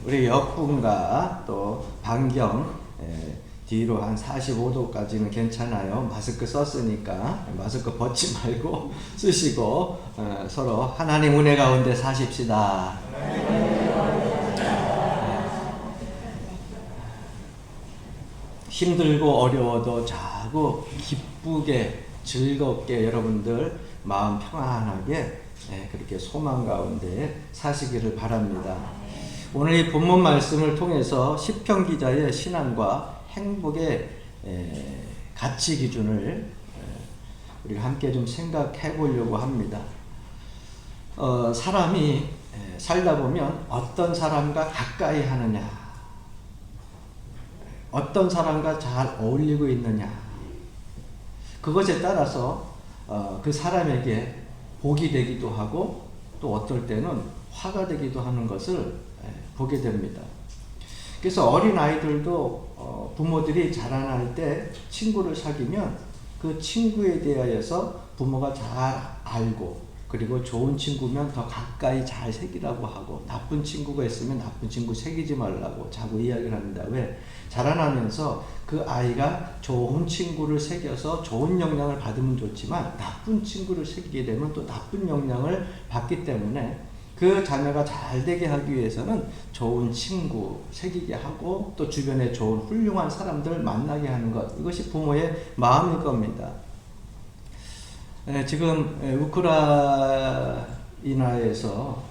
우리 옆분과 또 반경 뒤로 한 45도까지는 괜찮아요. 마스크 썼으니까 마스크 벗지 말고 쓰시고 서로 하나님 은혜 가운데 사십시다. 힘들고 어려워도 자꾸 기쁘게 즐겁게 여러분들 마음 평안하게 그렇게 소망 가운데 사시기를 바랍니다. 오늘 이 본문 말씀을 통해서 시편 기자의 신앙과 행복의 가치 기준을 우리가 함께 좀 생각해 보려고 합니다. 사람이 살다 보면 어떤 사람과 가까이 하느냐, 어떤 사람과 잘 어울리고 있느냐, 그것에 따라서 그 사람에게 복이 되기도 하고 또 어떨 때는 화가 되기도 하는 것을 보게 됩니다. 그래서 어린 아이들도 부모들이 자라날 때 친구를 사귀면 그 친구에 대하여서 부모가 잘 알고, 그리고 좋은 친구면 더 가까이 잘 새기라고 하고, 나쁜 친구가 있으면 나쁜 친구 새기지 말라고 자꾸 이야기를 합니다. 왜? 자라나면서 그 아이가 좋은 친구를 새겨서 좋은 영향을 받으면 좋지만 나쁜 친구를 새기게 되면 또 나쁜 영향을 받기 때문에 그 자녀가 잘 되게 하기 위해서는 좋은 친구 새기게 하고 또 주변에 좋은 훌륭한 사람들 만나게 하는 것, 이것이 부모의 마음일 겁니다. 지금 우크라이나에서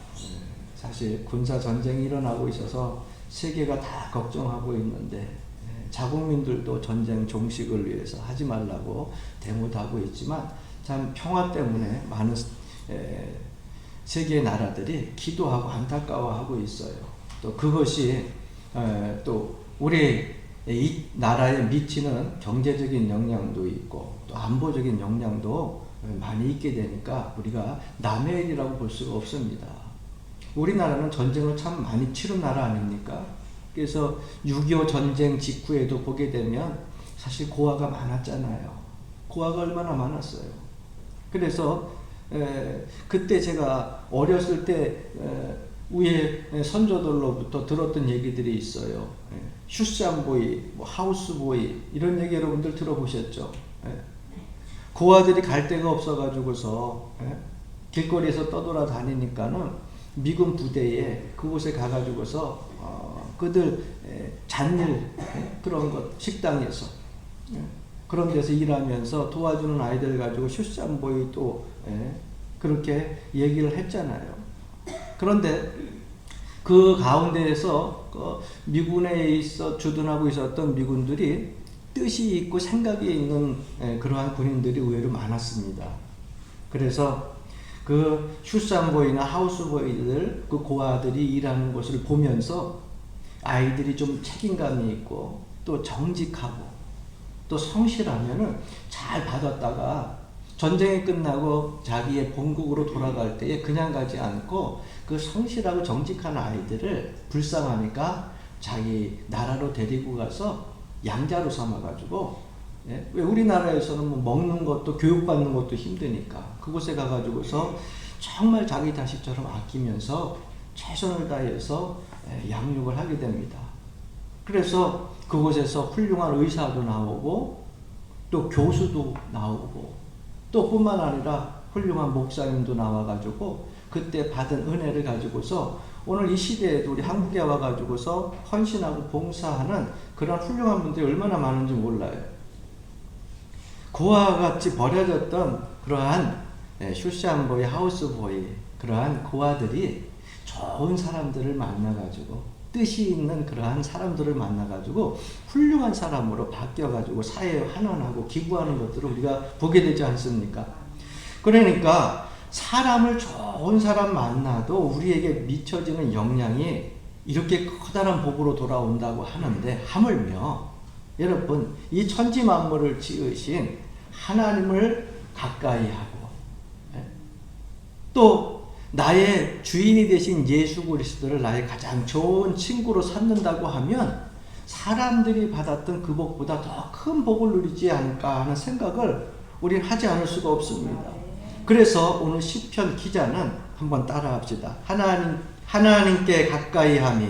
사실 군사 전쟁이 일어나고 있어서 세계가 다 걱정하고 있는데 자국민들도 전쟁 종식을 위해서 하지 말라고 데모도 하고 있지만 참 평화 때문에 많은 세계 나라들이 기도하고 안타까워하고 있어요. 또 그것이 또 우리 이 나라에 미치는 경제적인 영향도 있고 또 안보적인 영향도 많이 있게 되니까 우리가 남의 일이라고 볼 수가 없습니다. 우리나라는 전쟁을 참 많이 치른 나라 아닙니까? 그래서 6.25 전쟁 직후에도 보게 되면 사실 고아가 많았잖아요. 고아가 얼마나 많았어요. 그래서 그때 제가 어렸을 때 위에 선조들로부터 들었던 얘기들이 있어요. 슈쌈보이, 하우스보이 이런 얘기 여러분들 들어보셨죠? 고아들이 갈 데가 없어가지고서 길거리에서 떠돌아다니니까는 미군 부대에 그곳에 가가지고서 그들 잔일 그런 것 식당에서 그런 데서 일하면서 도와주는 아이들 가지고 슈쌈보이 또 그렇게 얘기를 했잖아요. 그런데 그 가운데에서 미군에 있어 주둔하고 있었던 미군들이 뜻이 있고 생각이 있는 그러한 군인들이 의외로 많았습니다. 그래서 그 슈쌈보이나 하우스보이들, 그 고아들이 일하는 것을 보면서 아이들이 좀 책임감이 있고 또 정직하고 또 성실하면은 잘 받았다가 전쟁이 끝나고 자기의 본국으로 돌아갈 때에 그냥 가지 않고 그 성실하고 정직한 아이들을 불쌍하니까 자기 나라로 데리고 가서 양자로 삼아가지고, 왜 우리나라에서는 뭐 먹는 것도 교육받는 것도 힘드니까 그곳에 가가지고서 정말 자기 자식처럼 아끼면서 최선을 다해서 양육을 하게 됩니다. 그래서 그곳에서 훌륭한 의사도 나오고 또 교수도 나오고 또 뿐만 아니라 훌륭한 목사님도 나와가지고 그때 받은 은혜를 가지고서 오늘 이 시대에도 우리 한국에 와가지고서 헌신하고 봉사하는 그런 훌륭한 분들이 얼마나 많은지 몰라요. 고아와 같이 버려졌던 그러한 슈시안보이, 하우스보이, 그러한 고아들이 좋은 사람들을 만나가지고 뜻이 있는 그러한 사람들을 만나가지고 훌륭한 사람으로 바뀌어가지고 사회에 환원하고 기부하는 것들을 우리가 보게 되지 않습니까? 그러니까 사람을 좋은 사람 만나도 우리에게 미쳐지는 영향이 이렇게 커다란 복으로 돌아온다고 하는데, 하물며 여러분 이 천지 만물을 지으신 하나님을 가까이 하고 또 나의 주인이 되신 예수 그리스도를 나의 가장 좋은 친구로 삼는다고 하면 사람들이 받았던 그 복보다 더 큰 복을 누리지 않을까 하는 생각을 우리는 하지 않을 수가 없습니다. 그래서 오늘 시편 기자는 한번 따라합시다. 하나님께 가까이 함이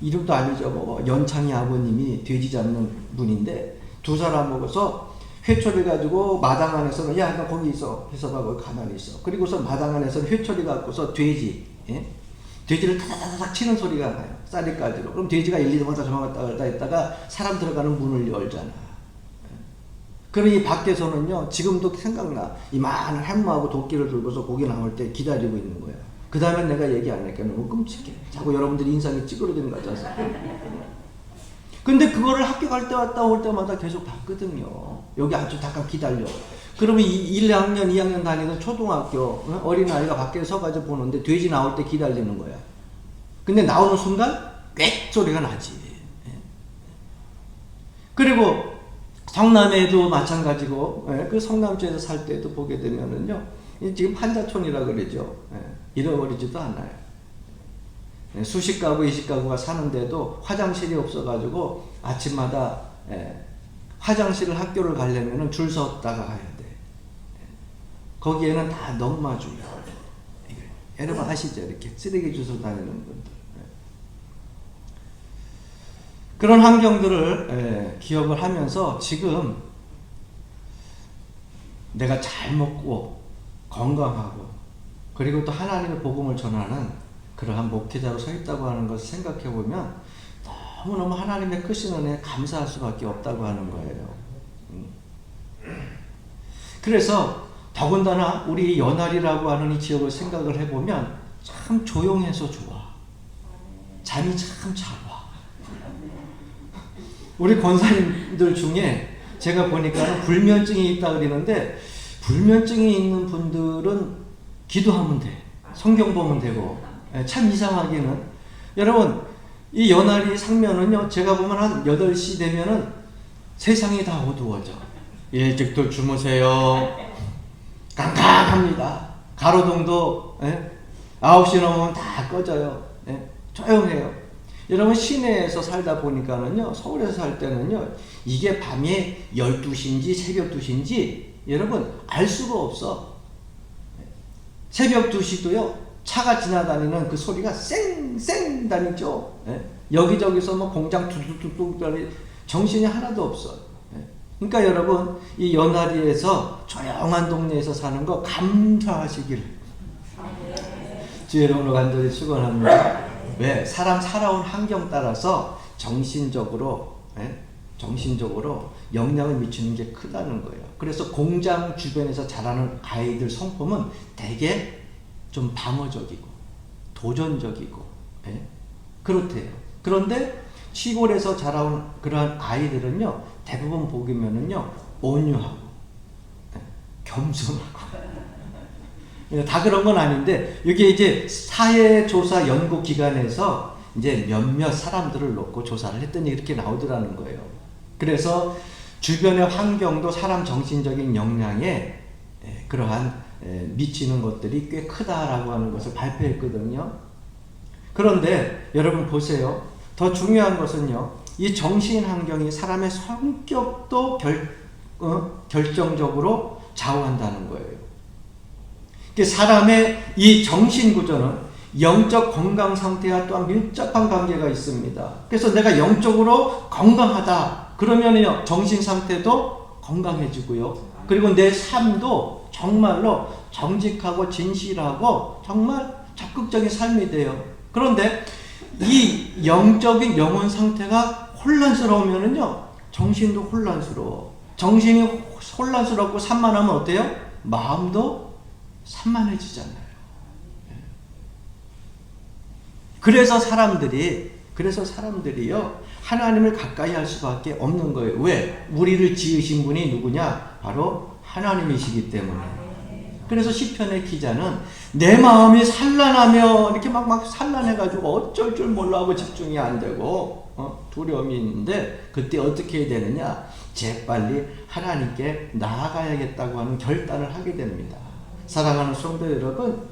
이름도 안 잊어먹어. 연창이 아버님이 돼지 잡는 분인데 두 사람 먹어서 회초리 가지고 마당 안에서는 야, 너 거기 있어. 해서하고 가만히 있어. 그리고서 마당 안에서는 회초리 갖고서 돼지, 예? 돼지를 타다다닥 치는 소리가 나요. 쌀이까지로. 그럼 돼지가 1, 2번 저만 갔다 했다가 사람 들어가는 문을 열잖아. 그러니 밖에서는요, 지금도 생각나. 이 많은 햄무하고 도끼를 들고서 고기 나올 때 기다리고 있는 거야. 그 다음에 내가 얘기 안 할게. 너무 끔찍해. 자꾸 여러분들이 인상이 찌그러지는 거 같아서. 근데 그거를 학교 갈 때 왔다 올 때마다 계속 봤거든요. 여기 아주 잠깐 기다려. 그러면 1학년, 2학년 다니던 초등학교 어린아이가 밖에 서가지고 보는데 돼지 나올 때 기다리는 거야. 근데 나오는 순간 꽥 소리가 나지. 그리고 성남에도 마찬가지고, 그 성남주에서 살 때도 보게 되면은요, 지금 판자촌이라 그러죠. 잃어버리지도 않아요. 수십 가구, 20가구가 사는데도 화장실이 없어가지고 아침마다 화장실을 학교를 가려면 줄 섰다가 가야 돼. 거기에는 다 넉마주요. 여러분 아시죠? 이렇게 쓰레기 주워 다니는 분들. 그런 환경들을 기억을 하면서 지금 내가 잘 먹고 건강하고 그리고 또 하나님의 복음을 전하는 그러한 목회자로 서 있다고 하는 것을 생각해 보면 너무너무 하나님의 크신 은혜에 감사할 수밖에 없다고 하는 거예요. 그래서 더군다나 우리 연알이라고 하는 이 지역을 생각을 해보면 참 조용해서 좋아. 잠이 참 잘 와. 우리 권사님들 중에 제가 보니까 불면증이 있다 그러는데 불면증이 있는 분들은 기도하면 돼. 성경 보면 되고. 참 이상하게는 여러분 이 연알이 상면은요 제가 보면 한 8시 되면은 세상이 다 어두워져. 일찍들 주무세요. 깜깜합니다. 가로등도 9시 넘으면 다 꺼져요. 조용해요. 여러분 시내에서 살다 보니까는요 서울에서 살 때는요 이게 밤에 12시인지 새벽 2시인지 여러분 알 수가 없어. 새벽 2시도요 차가 지나다니는 그 소리가 쌩쌩 다니죠. 여기저기서 뭐 공장 뚜둑뚜둑 정신이 하나도 없어. 그러니까 여러분 이 연화리에서 조용한 동네에서 사는 거 감사하시길 주의 이름으로 간절히 축원합니다. 왜? 사람 살아온 환경 따라서 정신적으로 영향을 미치는 게 크다는 거예요. 그래서 공장 주변에서 자라는 아이들 성품은 되게 좀 방어적이고 도전적이고 그렇대요. 그런데 시골에서 자라온 그러한 아이들은요 대부분 보기면은요 온유하고 겸손하고 다 그런 건 아닌데 이게 이제 사회조사 연구기관에서 이제 몇몇 사람들을 놓고 조사를 했더니 이렇게 나오더라는 거예요. 그래서 주변의 환경도 사람 정신적인 영향에 그러한 미치는 것들이 꽤 크다라고 하는 것을 발표했거든요. 그런데 여러분 보세요. 더 중요한 것은요. 이 정신 환경이 사람의 성격도 결정적으로 좌우한다는 거예요. 사람의 이 정신 구조는 영적 건강 상태와 또한 밀접한 관계가 있습니다. 그래서 내가 영적으로 건강하다 그러면요 정신 상태도 건강해지고요. 그리고 내 삶도 정말로 정직하고 진실하고 정말 적극적인 삶이 돼요. 그런데 이 영적인 영혼 상태가 혼란스러우면은요 정신도 혼란스러워. 정신이 혼란스럽고 산만하면 어때요? 마음도 산만해지잖아요. 그래서 사람들이요 하나님을 가까이 할 수밖에 없는 거예요. 왜? 우리를 지으신 분이 누구냐? 바로 하나님이시기 때문에. 그래서 시편의 기자는 내 마음이 산란하며 이렇게 막 산란해가지고 어쩔 줄 몰라 하고 집중이 안 되고 두려움이 있는데 그때 어떻게 해야 되느냐? 재빨리 하나님께 나아가야겠다고 하는 결단을 하게 됩니다. 사랑하는 성도 여러분,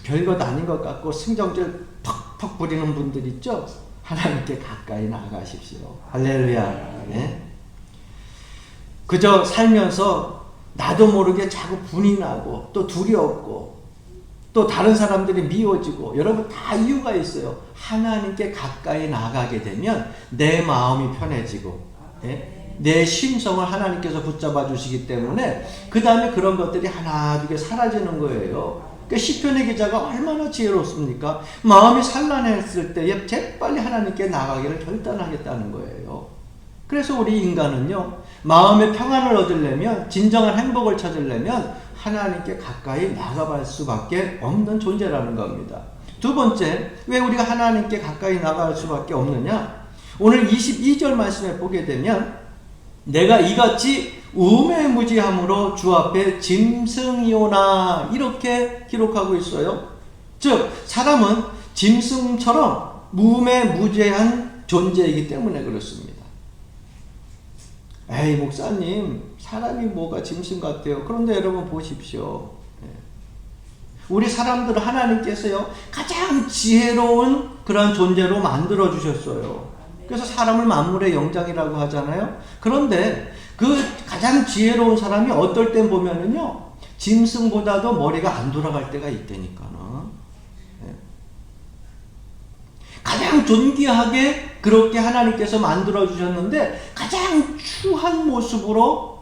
별것 아닌 것 같고 승정질 퍽퍽 부리는 분들 있죠? 하나님께 가까이 나아가십시오. 할렐루야. 네? 그저 살면서 나도 모르게 자꾸 분이 나고 또 두렵고 또 다른 사람들이 미워지고 여러분 다 이유가 있어요. 하나님께 가까이 나가게 되면 내 마음이 편해지고 내 심성을 하나님께서 붙잡아 주시기 때문에 그 다음에 그런 것들이 하나둘 사라지는 거예요. 그러니까 시편의 기자가 얼마나 지혜롭습니까? 마음이 산란했을 때에 재빨리 하나님께 나가기를 결단하겠다는 거예요. 그래서 우리 인간은요, 마음의 평안을 얻으려면, 진정한 행복을 찾으려면 하나님께 가까이 나가볼 수밖에 없는 존재라는 겁니다. 두 번째, 왜 우리가 하나님께 가까이 나갈 수밖에 없느냐? 오늘 22절 말씀에 보게 되면 내가 이같이 우매무지함으로 주 앞에 짐승이오나 이렇게 기록하고 있어요. 즉 사람은 짐승처럼 우매무지한 존재이기 때문에 그렇습니다. 에이 목사님, 사람이 뭐가 짐승 같아요. 그런데 여러분 보십시오. 우리 사람들을 하나님께서요 가장 지혜로운 그런 존재로 만들어 주셨어요. 그래서 사람을 만물의 영장이라고 하잖아요. 그런데 그 가장 지혜로운 사람이 어떨 땐 보면은요 짐승보다도 머리가 안 돌아갈 때가 있다니까는. 가장 존귀하게 그렇게 하나님께서 만들어 주셨는데 가장 추한 모습으로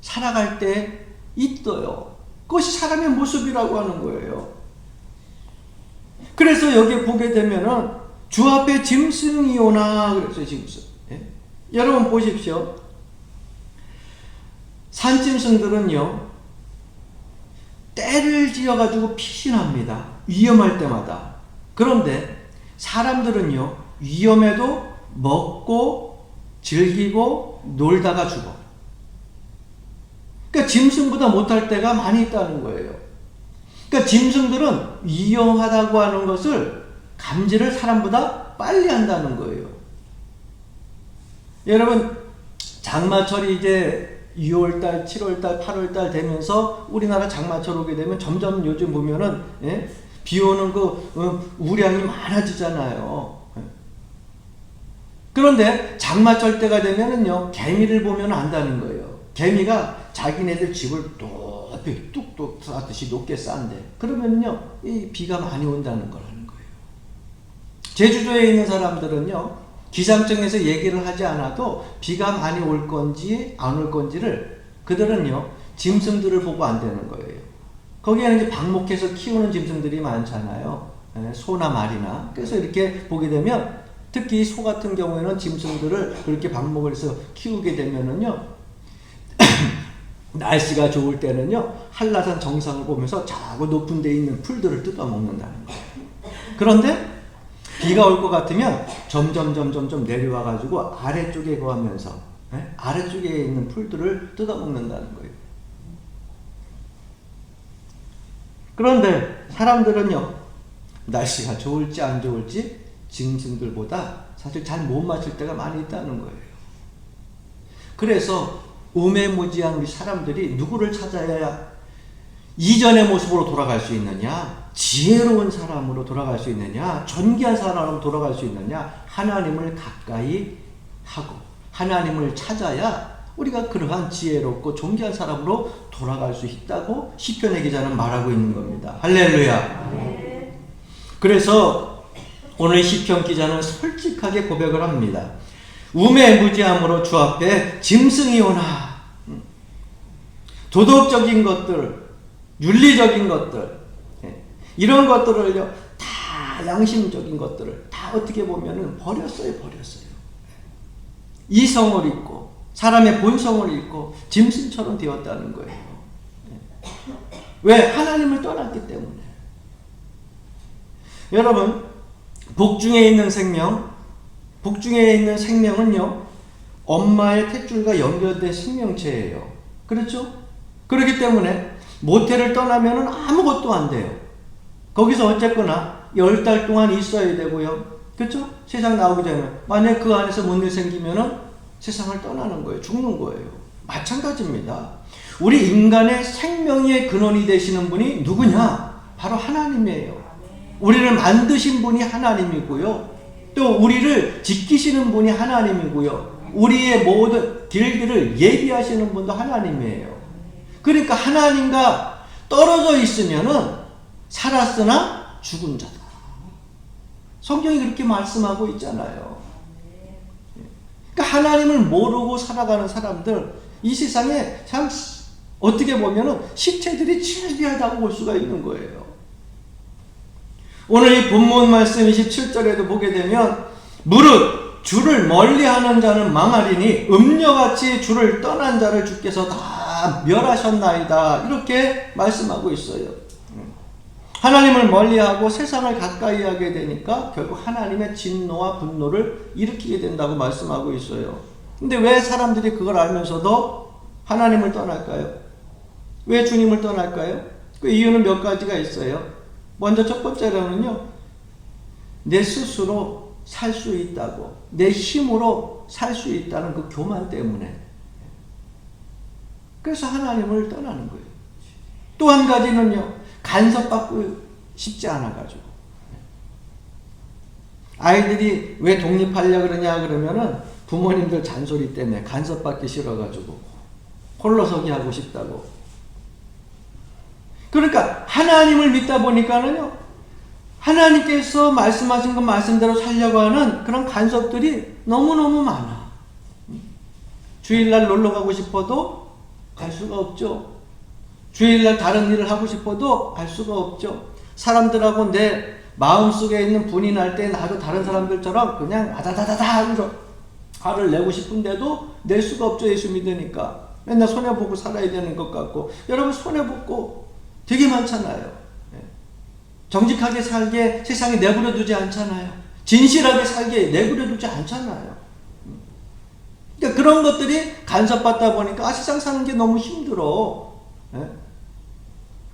살아갈 때 있어요. 그것이 사람의 모습이라고 하는 거예요. 그래서 여기 보게 되면은 주 앞에 짐승이오나 그랬어요. 짐승. 여러분 보십시오. 산짐승들은요 떼를 지어가지고 피신합니다. 위험할 때마다. 그런데 사람들은요 위험해도 먹고 즐기고 놀다가 죽어. 그러니까 짐승보다 못할 때가 많이 있다는 거예요. 그러니까 짐승들은 위험하다고 하는 것을 감지를 사람보다 빨리 한다는 거예요. 여러분 장마철이 이제 6월달, 7월달, 8월달 되면서 우리나라 장마철 오게 되면 점점 요즘 보면은 비 오는 우량이 많아지잖아요. 그런데 장마철 때가 되면은요 개미를 보면 안다는 거예요. 개미가 자기네들 집을 높이 뚝뚝 쌓듯이 높게 쌓는데 그러면요 이 비가 많이 온다는 거라는 거예요. 제주도에 있는 사람들은요 기상청에서 얘기를 하지 않아도 비가 많이 올 건지 안 올 건지를 그들은요 짐승들을 보고 안다는 거예요. 거기에는 이제 방목해서 키우는 짐승들이 많잖아요. 소나 말이나. 그래서 이렇게 보게 되면 특히 소 같은 경우에는 짐승들을 그렇게 방목을 해서 키우게 되면은요 날씨가 좋을 때는요 한라산 정상을 보면서 자고 높은 데 있는 풀들을 뜯어 먹는다는 거예요. 그런데 비가 올 것 같으면 점점 내려와 가지고 아래쪽에 거하면서 아래쪽에 있는 풀들을 뜯어 먹는다는 거예요. 그런데 사람들은요 날씨가 좋을지 안 좋을지 짐승들보다 사실 잘 못 맞출 때가 많이 있다는 거예요. 그래서 우매무지한 우리 사람들이 누구를 찾아야 이전의 모습으로 돌아갈 수 있느냐, 지혜로운 사람으로 돌아갈 수 있느냐, 존귀한 사람으로 돌아갈 수 있느냐, 하나님을 가까이 하고 하나님을 찾아야 우리가 그러한 지혜롭고 존귀한 사람으로 돌아갈 수 있다고 시편의 기자는 말하고 있는 겁니다. 할렐루야. 그래서 오늘 시편 기자는 솔직하게 고백을 합니다. 우매무지함으로 주 앞에 짐승이 오나. 도덕적인 것들, 윤리적인 것들, 이런 것들을요 다 양심적인 것들을 다 어떻게 보면은 버렸어요. 이성을 잃고 사람의 본성을 잃고 짐승처럼 되었다는 거예요. 왜? 하나님을 떠났기 때문에. 여러분 복중에 있는 생명은요 엄마의 탯줄과 연결된 생명체예요. 그렇죠? 그렇기 때문에 모태를 떠나면 아무것도 안 돼요. 거기서 어쨌거나 10달 동안 있어야 되고요. 그렇죠? 세상 나오기 전에 만약 그 안에서 뭔 일 생기면은 세상을 떠나는 거예요. 죽는 거예요. 마찬가지입니다. 우리 인간의 생명의 근원이 되시는 분이 누구냐? 바로 하나님이에요. 우리를 만드신 분이 하나님이고요. 또 우리를 지키시는 분이 하나님이고요. 우리의 모든 길들을 예비하시는 분도 하나님이에요. 그러니까 하나님과 떨어져 있으면은 살았으나 죽은 자다. 성경이 그렇게 말씀하고 있잖아요. 그러니까 하나님을 모르고 살아가는 사람들, 이 세상에 참 어떻게 보면은 시체들이 즐비하다고 볼 수가 있는 거예요. 오늘 이 본문 말씀 27절에도 보게 되면 무릇 주를 멀리하는 자는 망하리니 음녀같이 주를 떠난 자를 주께서 다 멸하셨나이다. 이렇게 말씀하고 있어요. 하나님을 멀리하고 세상을 가까이 하게 되니까 결국 하나님의 진노와 분노를 일으키게 된다고 말씀하고 있어요. 근데 왜 사람들이 그걸 알면서도 하나님을 떠날까요? 왜 주님을 떠날까요? 그 이유는 몇 가지가 있어요. 먼저 첫 번째로는요, 내 스스로 살 수 있다고, 내 힘으로 살 수 있다는 그 교만 때문에. 그래서 하나님을 떠나는 거예요. 또 한 가지는요, 간섭받고 싶지 않아가지고. 아이들이 왜 독립하려고 그러냐 그러면은 부모님들 잔소리 때문에 간섭받기 싫어가지고 홀로서기 하고 싶다고. 그러니까 하나님을 믿다 보니까는요, 하나님께서 말씀하신 것 말씀대로 살려고 하는 그런 간섭들이 너무너무 많아. 주일날 놀러 가고 싶어도 갈 수가 없죠. 주일날 다른 일을 하고 싶어도 갈 수가 없죠. 사람들하고 내 마음속에 있는 분이 날 때 나도 다른 사람들처럼 그냥 아다다다다 하면서 화를 내고 싶은데도 낼 수가 없죠. 예수 믿으니까. 맨날 손해보고 살아야 되는 것 같고. 여러분 손해보고 되게 많잖아요. 정직하게 살게 세상에 내버려 두지 않잖아요. 진실하게 살게 내버려 두지 않잖아요. 그러니까 그런 것들이 간섭받다 보니까 세상 사는 게 너무 힘들어.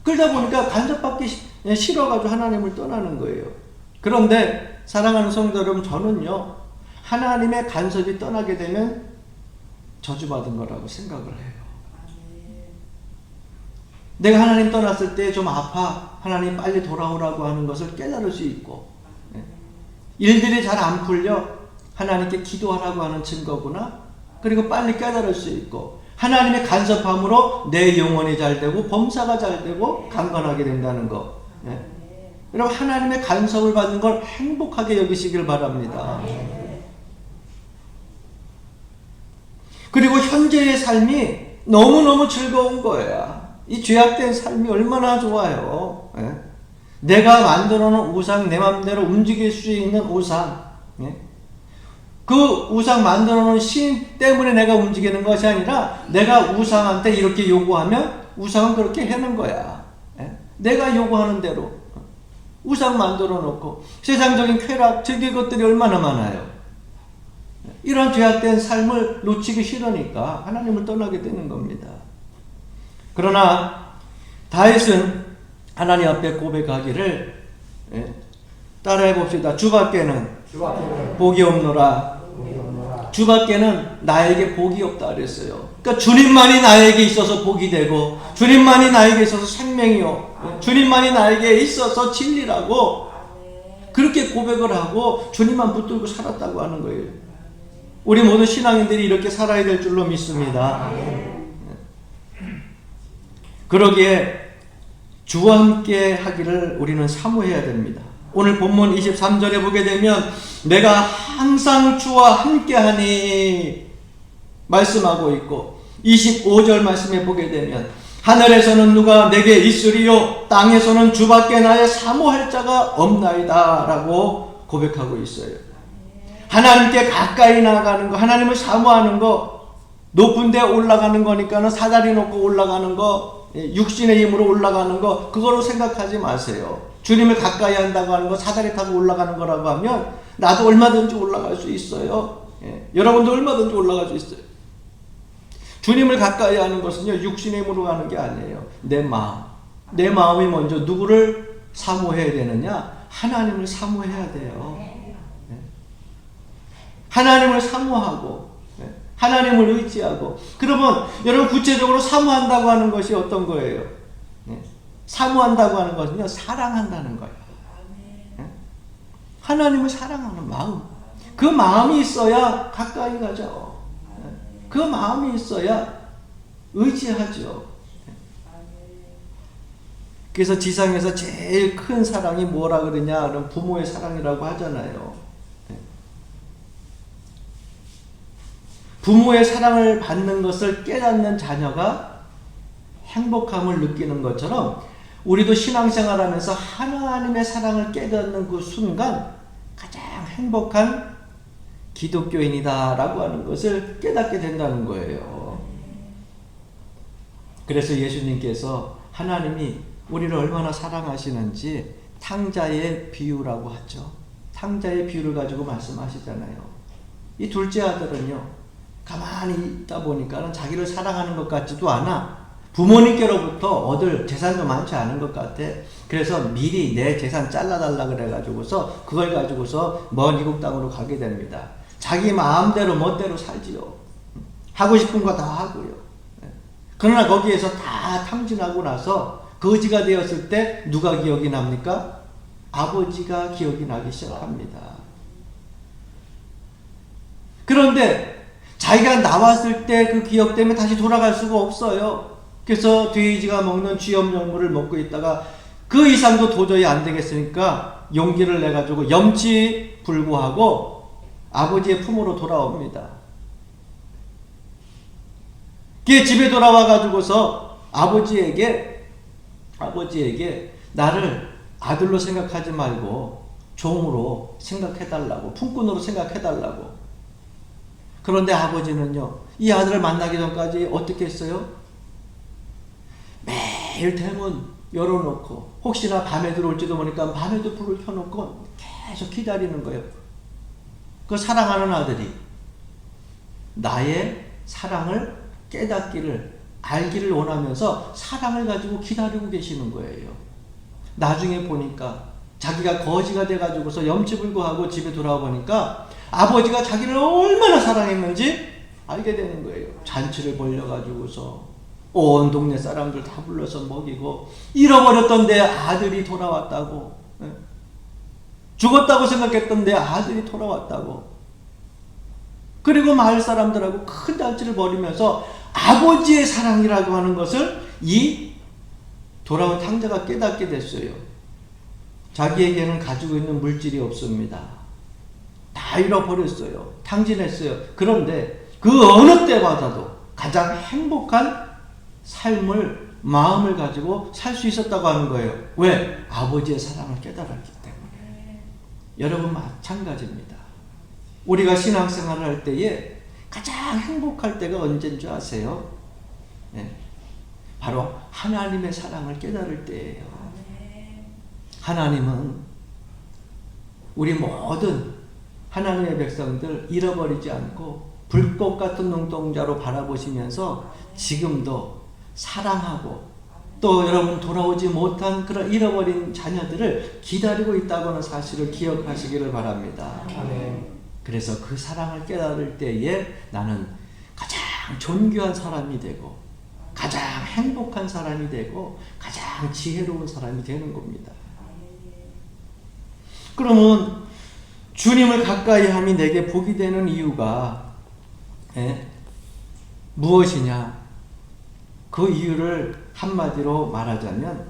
그러다 보니까 간섭받기 싫어가지고 하나님을 떠나는 거예요. 그런데 사랑하는 성도 여러분, 저는요, 하나님의 간섭이 떠나게 되면 저주받은 거라고 생각을 해요. 내가 하나님 떠났을 때 좀 아파, 하나님 빨리 돌아오라고 하는 것을 깨달을 수 있고, 일들이 잘 안 풀려 하나님께 기도하라고 하는 증거구나. 그리고 빨리 깨달을 수 있고, 하나님의 간섭함으로 내 영혼이 잘 되고 범사가 잘 되고 강건하게 된다는 거. 여러분, 하나님의 간섭을 받는 걸 행복하게 여기시길 바랍니다. 그리고 현재의 삶이 너무너무 즐거운 거야. 이 죄악된 삶이 얼마나 좋아요. 내가 만들어 놓은 우상, 내 마음대로 움직일 수 있는 우상, 그 우상 만들어 놓은 신 때문에 내가 움직이는 것이 아니라 내가 우상한테 이렇게 요구하면 우상은 그렇게 해는 거야. 내가 요구하는 대로 우상 만들어 놓고 세상적인 쾌락, 즐길 것들이 얼마나 많아요. 이런 죄악된 삶을 놓치기 싫으니까 하나님을 떠나게 되는 겁니다. 그러나 다윗은 하나님 앞에 고백하기를, 따라해 봅시다. 주밖에는 복이 없노라. 주밖에는 나에게 복이 없다 그랬어요. 그러니까 주님만이 나에게 있어서 복이 되고, 주님만이 나에게 있어서 생명이요, 주님만이 나에게 있어서 진리라고 그렇게 고백을 하고 주님만 붙들고 살았다고 하는 거예요. 우리 모든 신앙인들이 이렇게 살아야 될 줄로 믿습니다. 그러기에 주와 함께 하기를 우리는 사모해야 됩니다. 오늘 본문 23절에 보게 되면 내가 항상 주와 함께하니 말씀하고 있고, 25절 말씀에 보게 되면 하늘에서는 누가 내게 있으리요 땅에서는 주밖에 나의 사모할 자가 없나이다 라고 고백하고 있어요. 하나님께 가까이 나가는 거, 하나님을 사모하는 거, 높은 데 올라가는 거니까는 사다리 놓고 올라가는 거, 육신의 힘으로 올라가는 거, 그거로 생각하지 마세요. 주님을 가까이 한다고 하는 거, 사다리 타고 올라가는 거라고 하면 나도 얼마든지 올라갈 수 있어요. 여러분도 얼마든지 올라갈 수 있어요. 주님을 가까이 하는 것은요, 육신의 힘으로 가는 게 아니에요. 내 마음. 내 마음이 먼저 누구를 사모해야 되느냐? 하나님을 사모해야 돼요. 하나님을 사모하고 하나님을 의지하고. 그러면 여러분, 구체적으로 사모한다고 하는 것이 어떤 거예요? 사모한다고 하는 것은요, 사랑한다는 거예요. 하나님을 사랑하는 마음. 그 마음이 있어야 가까이 가죠. 그 마음이 있어야 의지하죠. 그래서 지상에서 제일 큰 사랑이 뭐라 그러냐? 그럼 부모의 사랑이라고 하잖아요. 부모의 사랑을 받는 것을 깨닫는 자녀가 행복함을 느끼는 것처럼 우리도 신앙생활하면서 하나님의 사랑을 깨닫는 그 순간 가장 행복한 기독교인이다라고 하는 것을 깨닫게 된다는 거예요. 그래서 예수님께서 하나님이 우리를 얼마나 사랑하시는지 탕자의 비유라고 하죠. 탕자의 비유를 가지고 말씀하시잖아요. 이 둘째 아들은요, 가만히 있다 보니까 자기를 사랑하는 것 같지도 않아. 부모님께로부터 얻을 재산도 많지 않은 것 같아. 그래서 미리 내 재산 잘라달라 그래가지고서 그걸 가지고서 먼 이국 땅으로 가게 됩니다. 자기 마음대로 멋대로 살지요. 하고 싶은 거 다 하고요. 그러나 거기에서 다 탕진하고 나서 거지가 되었을 때 누가 기억이 납니까? 아버지가 기억이 나기 시작합니다. 그런데 자기가 나왔을 때 그 기억 때문에 다시 돌아갈 수가 없어요. 그래서 돼지가 먹는 쥐염용물을 먹고 있다가 그 이상도 도저히 안 되겠으니까 용기를 내가지고 염치불구하고 아버지의 품으로 돌아옵니다. 그 집에 돌아와가지고서 아버지에게 나를 아들로 생각하지 말고 종으로 생각해달라고, 품꾼으로 생각해달라고. 그런데 아버지는요, 이 아들을 만나기 전까지 어떻게 했어요? 매일 대문 열어놓고 혹시나 밤에 들어올지도 모르니까 밤에도 불을 켜놓고 계속 기다리는 거예요. 그 사랑하는 아들이 나의 사랑을 깨닫기를, 알기를 원하면서 사랑을 가지고 기다리고 계시는 거예요. 나중에 보니까 자기가 거지가 돼가지고서 염치불구하고 집에 돌아와 보니까 아버지가 자기를 얼마나 사랑했는지 알게 되는 거예요. 잔치를 벌려가지고서 온 동네 사람들 다 불러서 먹이고, 잃어버렸던 내 아들이 돌아왔다고, 죽었다고 생각했던 내 아들이 돌아왔다고. 그리고 마을 사람들하고 큰 잔치를 벌이면서 아버지의 사랑이라고 하는 것을 이 돌아온 탕자가 깨닫게 됐어요. 자기에게는 가지고 있는 물질이 없습니다. 다 잃어버렸어요. 탕진했어요. 그런데 그 어느 때마다도 가장 행복한 삶을, 마음을 가지고 살 수 있었다고 하는 거예요. 왜? 아버지의 사랑을 깨달았기 때문에. 여러분 마찬가지입니다. 우리가 신앙생활을 할 때에 가장 행복할 때가 언제인 줄 아세요? 네. 바로 하나님의 사랑을 깨달을 때예요. 하나님은 우리 모든 하나님의 백성들 잃어버리지 않고 불꽃 같은 눈동자로 바라보시면서 지금도 사랑하고, 또 여러분 돌아오지 못한 그런 잃어버린 자녀들을 기다리고 있다고 하는 사실을 기억하시기를 바랍니다. 그래서 그 사랑을 깨달을 때에 나는 가장 존귀한 사람이 되고, 가장 행복한 사람이 되고, 가장 지혜로운 사람이 되는 겁니다. 그러면 주님을 가까이 함이 내게 복이 되는 이유가 무엇이냐? 그 이유를 한마디로 말하자면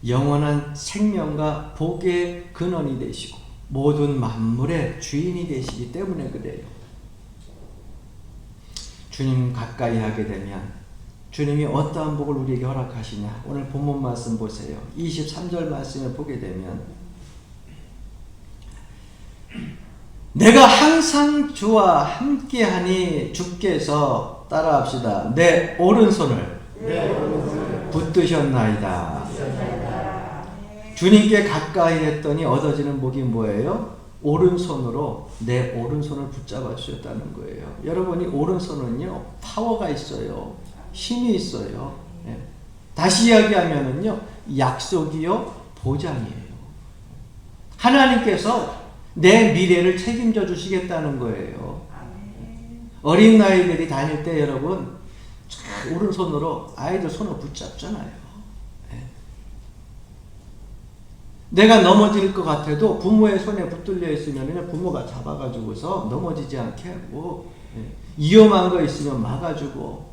영원한 생명과 복의 근원이 되시고 모든 만물의 주인이 되시기 때문에 그래요. 주님 가까이 하게 되면 주님이 어떠한 복을 우리에게 허락하시냐? 오늘 본문 말씀 보세요. 23절 말씀을 보게 되면 내가 항상 주와 함께하니, 주께서 따라합시다. 내 오른손을 붙드셨나이다. 주님께 가까이 했더니 얻어지는 복이 뭐예요? 오른손으로 내 오른손을 붙잡아 주셨다는 거예요. 여러분이 오른손은요, 파워가 있어요. 힘이 있어요. 다시 이야기하면은요, 약속이요, 보장이에요. 하나님께서 내 미래를 책임져 주시겠다는 거예요. 어린 나이들이 다닐 때 여러분 오른손으로 아이들 손을 붙잡잖아요. 내가 넘어질 것 같아도 부모의 손에 붙들려 있으면 부모가 잡아가지고서 넘어지지 않게 하고, 위험한 거 있으면 막아주고,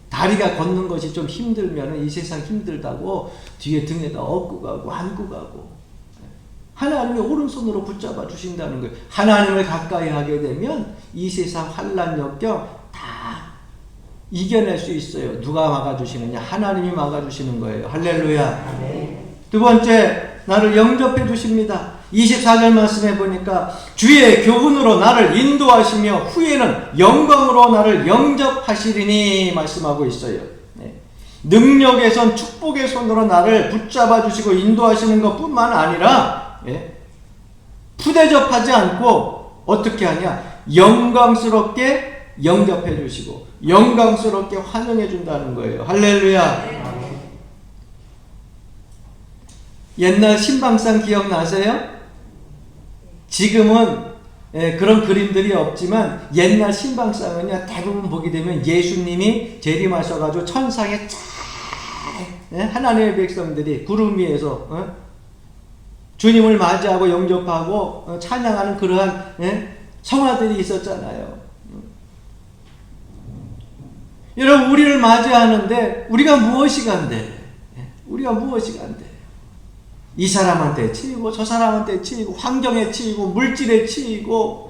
다리가 걷는 것이 좀 힘들면 이 세상 힘들다고 뒤에 등에다 업고 가고 안고 가고 하나님이 오른손으로 붙잡아 주신다는 거예요. 하나님을 가까이 하게 되면 이 세상 환난 역경 다 이겨낼 수 있어요. 누가 막아주시느냐? 하나님이 막아주시는 거예요. 할렐루야. 두 번째, 나를 영접해 주십니다. 24절 말씀해 보니까 주의 교훈으로 나를 인도하시며 후에는 영광으로 나를 영접하시리니 말씀하고 있어요. 네. 능력의 축복의 손으로 나를 붙잡아 주시고 인도하시는 것뿐만 아니라 푸대접하지 않고 어떻게 하냐? 영광스럽게 영접해 주시고 영광스럽게 환영해 준다는 거예요. 할렐루야. 옛날 신방상 기억나세요? 지금은 그런 그림들이 없지만 옛날 신방상은요 대부분 보게 되면 예수님이 재림하셔가지고 천상에 쫙 하나님의 백성들이 구름 위에서 주님을 맞이하고 영접하고 찬양하는 그러한 성화들이 있었잖아요. 여러분 우리를 맞이하는데 우리가 무엇이 간대? 우리가 무엇이 간대? 이 사람한테 치이고 저 사람한테 치이고 환경에 치이고 물질에 치이고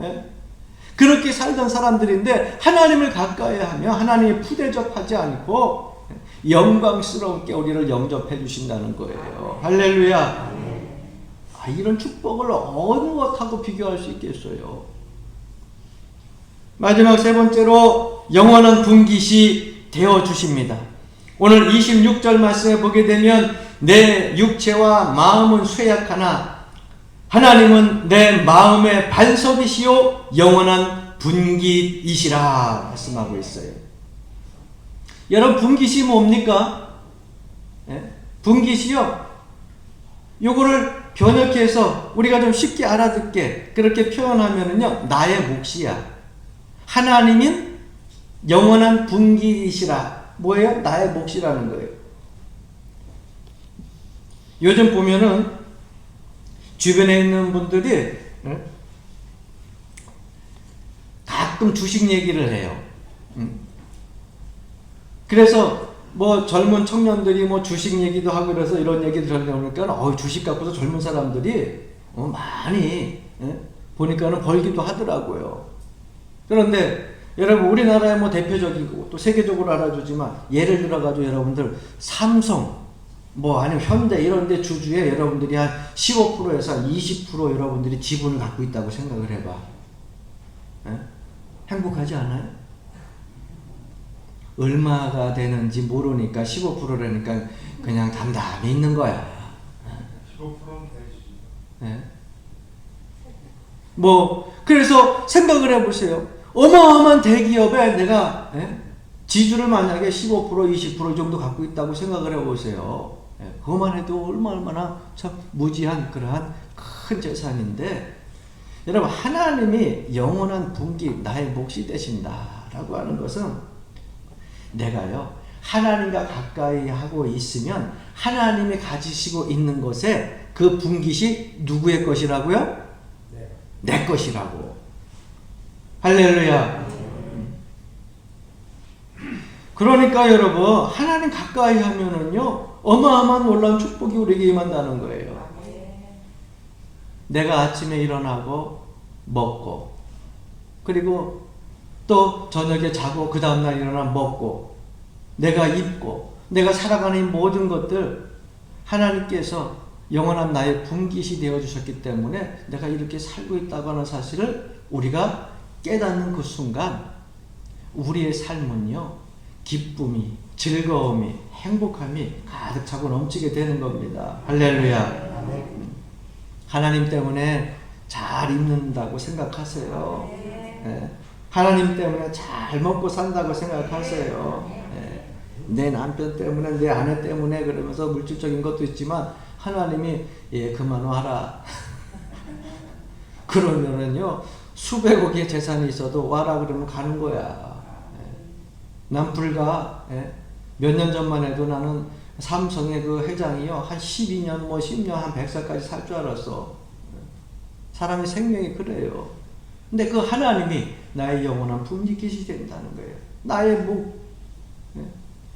그렇게 살던 사람들인데 하나님을 가까이 하며 하나님이 푸대접하지 않고 영광스럽게 우리를 영접해 주신다는 거예요. 할렐루야. 이런 축복을 어느 것하고 비교할 수 있겠어요. 마지막 세 번째로 영원한 분깃이 되어 주십니다. 오늘 26절 말씀에 보게 되면 내 육체와 마음은 쇠약하나 하나님은 내 마음의 반석이시요 영원한 분깃이시라 말씀하고 있어요. 여러분 분깃이 뭡니까? 분깃이요. 요거를 번역해서 우리가 좀 쉽게 알아듣게 그렇게 표현하면은요 나의 몫이야. 하나님은 영원한 분깃이시라. 뭐예요? 나의 몫이라는 거예요. 요즘 보면은 주변에 있는 분들이 가끔 주식 얘기를 해요. 그래서 뭐 젊은 청년들이 뭐 주식 얘기도 하고 그래서 이런 얘기들 하니까 주식 갖고서 젊은 사람들이 많이 보니까는 벌기도 하더라고요. 그런데 여러분 우리나라의 뭐 대표적이고 또 세계적으로 알아주지만 예를 들어가지고 여러분들 삼성 뭐 아니면 현대 이런 데 주주에 여러분들이 한 15%에서 한 20% 여러분들이 지분을 갖고 있다고 생각을 해봐. 행복하지 않아요? 얼마가 되는지 모르니까 15%라니까 그냥 담담히 있는 거야. 15%는 되지. 뭐 그래서 생각을 해보세요. 어마어마한 대기업에 내가 지주를 만약에 15% 20% 정도 갖고 있다고 생각을 해보세요. 그것만 해도 얼마나 참 무지한 그러한 큰 재산인데 여러분 하나님이 영원한 분깃 나의 몫이 되신다라고 하는 것은 내가요 하나님과 가까이 하고 있으면 하나님이 가지시고 있는 것에 그 분깃이 누구의 것이라고요? 내 것이라고. 할렐루야. 그러니까 여러분 하나님 가까이 하면은요 어마어마한 놀라운 축복이 우리에게 임한다는 거예요. 내가 아침에 일어나고 먹고 그리고 또 저녁에 자고 그 다음날 일어나 먹고 내가 입고 내가 살아가는 이 모든 것들 하나님께서 영원한 나의 분깃이 되어주셨기 때문에 내가 이렇게 살고 있다고 하는 사실을 우리가 깨닫는 그 순간 우리의 삶은요 기쁨이 즐거움이 행복함이 가득 차고 넘치게 되는 겁니다. 할렐루야. 하나님 때문에 잘 입는다고 생각하세요. 하나님 때문에 잘 먹고 산다고 생각하세요. 내 남편 때문에 내 아내 때문에 그러면서 물질적인 것도 있지만 하나님이 그만 와라. 그러면은요 수백억의 재산이 있어도 와라 그러면 가는 거야. 난 불과 몇 년 전만 해도 나는 삼성의 그 회장이요 한 12년 뭐 10년 한 100살까지 살 줄 알았어. 사람의 생명이 그래요. 근데 그 하나님이 나의 영원한 분깃이 된다는 거예요. 나의 목.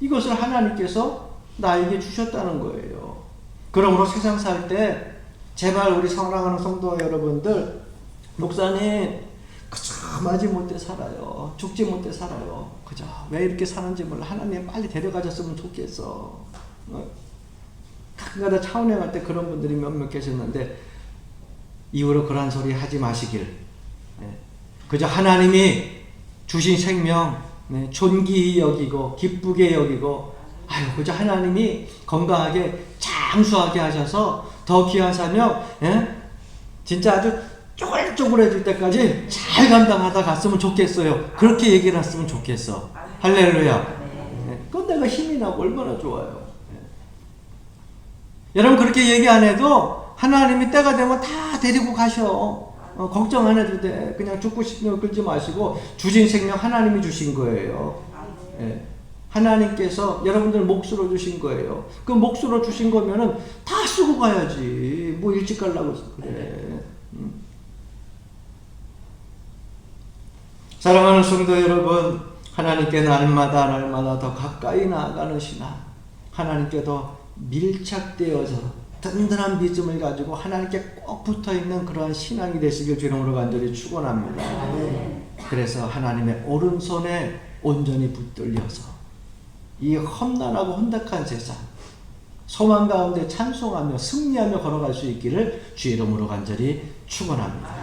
이것을 하나님께서 나에게 주셨다는 거예요. 그러므로 세상 살 때 제발 우리 사랑하는 성도 여러분들, 목사님 그저 맞이 못해 살아요. 죽지 못해 살아요. 그저 왜 이렇게 사는지 몰라. 하나님 빨리 데려가셨으면 좋겠어. 가끔가다 차은회 갈 때 그런 분들이 몇몇 계셨는데 이후로 그런 소리 하지 마시길. 그저 하나님이 주신 생명 존귀히 여기고 기쁘게 여기고, 아유 그저 하나님이 건강하게 장수하게 하셔서 더 귀한 사명 진짜 아주 쪼글쪼글해질 때까지 잘 감당하다 갔으면 좋겠어요. 그렇게 얘기를 했으면 좋겠어. 할렐루야. 그건 내가 힘이 나고 얼마나 좋아요. 여러분 그렇게 얘기 안 해도 하나님이 때가 되면 다 데리고 가셔. 걱정 안 해도 돼. 그냥 죽고 싶으면 끌지 마시고, 주신 생명 하나님이 주신 거예요. 하나님께서 여러분들 몫으로 주신 거예요. 그 몫으로 주신 거면은 다 쓰고 가야지. 뭐 일찍 가려고 그래. 사랑하는 성도 여러분, 하나님께 날마다 더 가까이 나아가는 신앙, 하나님께 더 밀착되어서 든든한 믿음을 가지고 하나님께 꼭 붙어있는 그러한 신앙이 되시길 주님으로 간절히 축원합니다. 그래서 하나님의 오른손에 온전히 붙들려서 이 험난하고 혼탁한 세상 소망 가운데 찬송하며 승리하며 걸어갈 수 있기를 주 이름으로 간절히 축원합니다.